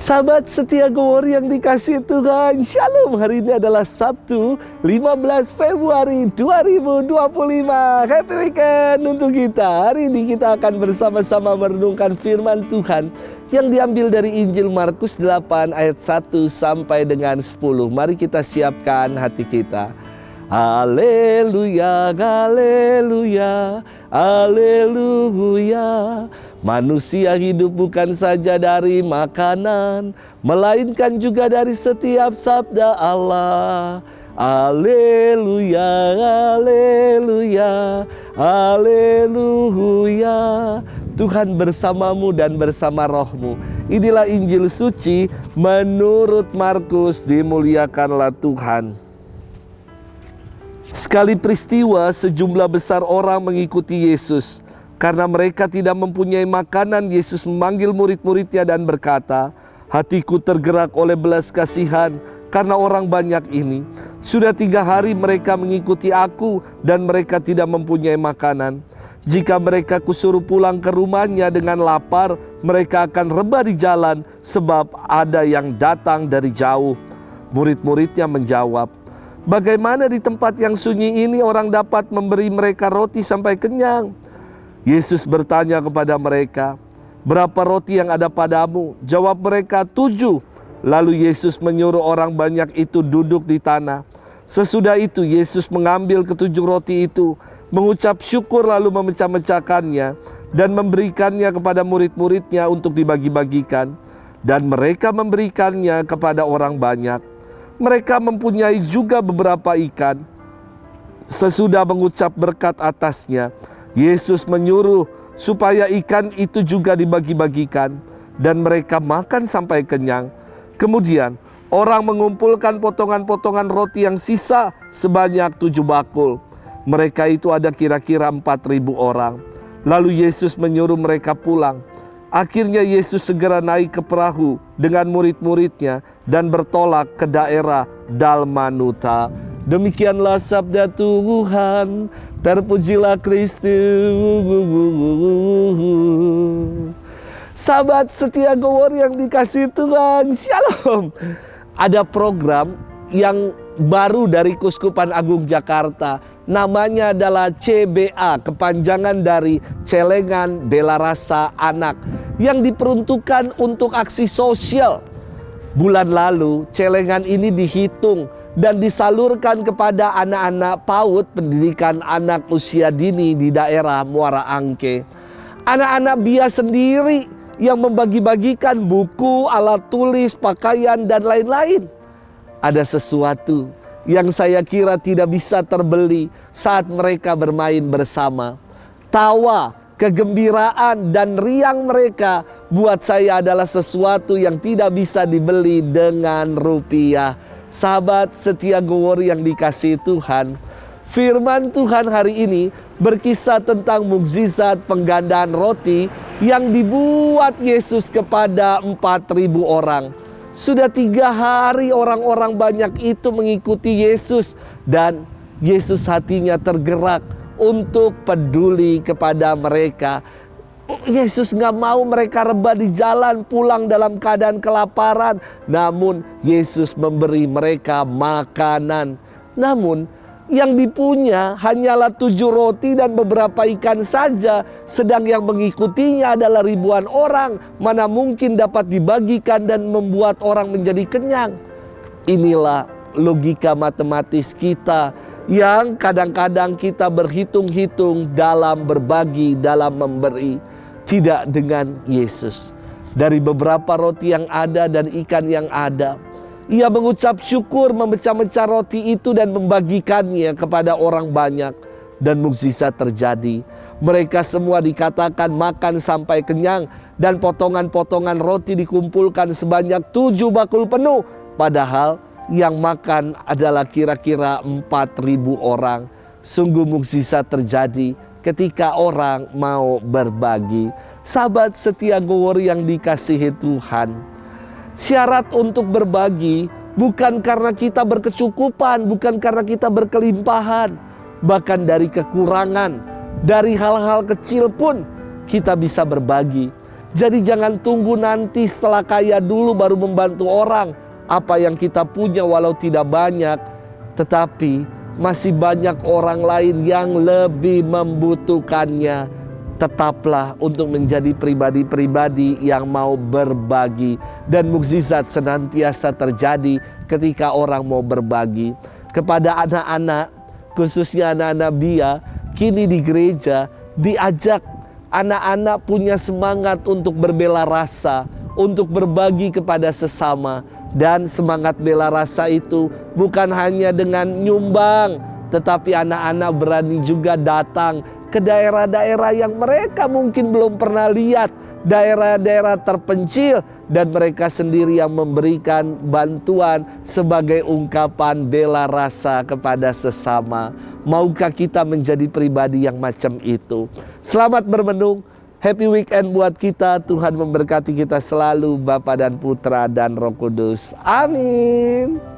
Sahabat setia Gowori yang dikasihi Tuhan, Shalom. Hari ini adalah Sabtu 15 Februari 2025. Happy weekend untuk kita. Hari ini kita akan bersama-sama merenungkan firman Tuhan yang diambil dari Injil Markus 8 ayat 1 sampai dengan 10. Mari kita siapkan hati kita. Haleluya, haleluya, haleluya. Manusia hidup bukan saja dari makanan, melainkan juga dari setiap sabda Allah. Haleluya, haleluya, haleluya. Tuhan bersamamu dan bersama rohmu. Inilah Injil suci menurut Markus. Dimuliakanlah Tuhan. Sekali peristiwa, sejumlah besar orang mengikuti Yesus. Karena mereka tidak mempunyai makanan, Yesus memanggil murid-muridnya dan berkata, "Hatiku tergerak oleh belas kasihan karena orang banyak ini. Sudah 3 hari mereka mengikuti aku dan mereka tidak mempunyai makanan. Jika mereka kusuruh pulang ke rumahnya dengan lapar, mereka akan rebah di jalan sebab ada yang datang dari jauh." Murid-muridnya menjawab, "Bagaimana di tempat yang sunyi ini orang dapat memberi mereka roti sampai kenyang?" Yesus bertanya kepada mereka, "Berapa roti yang ada padamu?" Jawab mereka, 7. Lalu Yesus menyuruh orang banyak itu duduk di tanah. Sesudah itu Yesus mengambil ke-7 roti itu, mengucap syukur lalu memecah-mecahkannya dan memberikannya kepada murid-muridnya untuk dibagi-bagikan. Dan mereka memberikannya kepada orang banyak. Mereka mempunyai juga beberapa ikan. Sesudah mengucap berkat atasnya, Yesus menyuruh supaya ikan itu juga dibagi-bagikan, dan mereka makan sampai kenyang. Kemudian orang mengumpulkan potongan-potongan roti yang sisa sebanyak 7 bakul. Mereka itu ada kira-kira 4.000 orang. Lalu Yesus menyuruh mereka pulang. Akhirnya Yesus segera naik ke perahu dengan murid-muridnya dan bertolak ke daerah Dalmanuta. Demikianlah sabda Tuhan. Terpujilah Kristus. Sahabat setia Gowori yang dikasihi Tuhan, Shalom. Ada program yang baru dari Kuskupan Agung Jakarta. Namanya adalah CBA, kepanjangan dari Celengan Bela Rasa Anak, yang diperuntukkan untuk aksi sosial. Bulan lalu celengan ini dihitung dan disalurkan kepada anak-anak PAUD, pendidikan anak usia dini di daerah Muara Angke. Anak-anak bias sendiri yang membagi-bagikan buku, alat tulis, pakaian, dan lain-lain. Ada sesuatu yang saya kira tidak bisa terbeli saat mereka bermain bersama. Tawa, kegembiraan, dan riang mereka buat saya adalah sesuatu yang tidak bisa dibeli dengan rupiah. Sahabat setia Gowori yang dikasihi Tuhan, firman Tuhan hari ini berkisah tentang mukjizat penggandaan roti yang dibuat Yesus kepada 4.000 orang. Sudah 3 hari orang-orang banyak itu mengikuti Yesus, dan Yesus hatinya tergerak untuk peduli kepada mereka. Yesus gak mau mereka rebah di jalan, pulang dalam keadaan kelaparan. Namun Yesus memberi mereka makanan. Namun yang dipunya hanyalah 7 roti dan beberapa ikan saja. Sedang yang mengikutinya adalah ribuan orang. Mana mungkin dapat dibagikan dan membuat orang menjadi kenyang. Inilah logika matematis kita yang kadang-kadang kita berhitung-hitung dalam berbagi, dalam memberi. Tidak dengan Yesus. Dari beberapa roti yang ada dan ikan yang ada, Ia mengucap syukur, memecah-mecah roti itu dan membagikannya kepada orang banyak. Dan mukjizat terjadi. Mereka semua dikatakan makan sampai kenyang, dan potongan-potongan roti dikumpulkan sebanyak 7 bakul penuh. Padahal yang makan adalah kira-kira 4.000 orang. Sungguh mukjizat terjadi ketika orang mau berbagi. Sahabat setia Gowori yang dikasihi Tuhan, syarat untuk berbagi bukan karena kita berkecukupan, bukan karena kita berkelimpahan. Bahkan dari kekurangan, dari hal-hal kecil pun kita bisa berbagi. Jadi jangan tunggu nanti setelah kaya dulu baru membantu orang. Apa yang kita punya walau tidak banyak, tetapi masih banyak orang lain yang lebih membutuhkannya. Tetaplah untuk menjadi pribadi-pribadi yang mau berbagi. Dan mukjizat senantiasa terjadi ketika orang mau berbagi. Kepada anak-anak, khususnya anak-anak BIA, kini di gereja diajak anak-anak punya semangat untuk berbela rasa, untuk berbagi kepada sesama. Dan semangat bela rasa itu bukan hanya dengan nyumbang, tetapi anak-anak berani juga datang ke daerah-daerah yang mereka mungkin belum pernah lihat, daerah-daerah terpencil, dan mereka sendiri yang memberikan bantuan sebagai ungkapan bela rasa kepada sesama. Maukah kita menjadi pribadi yang macam itu? Selamat bermenung, happy weekend buat kita. Tuhan memberkati kita selalu, Bapa dan Putra dan Roh Kudus. Amin.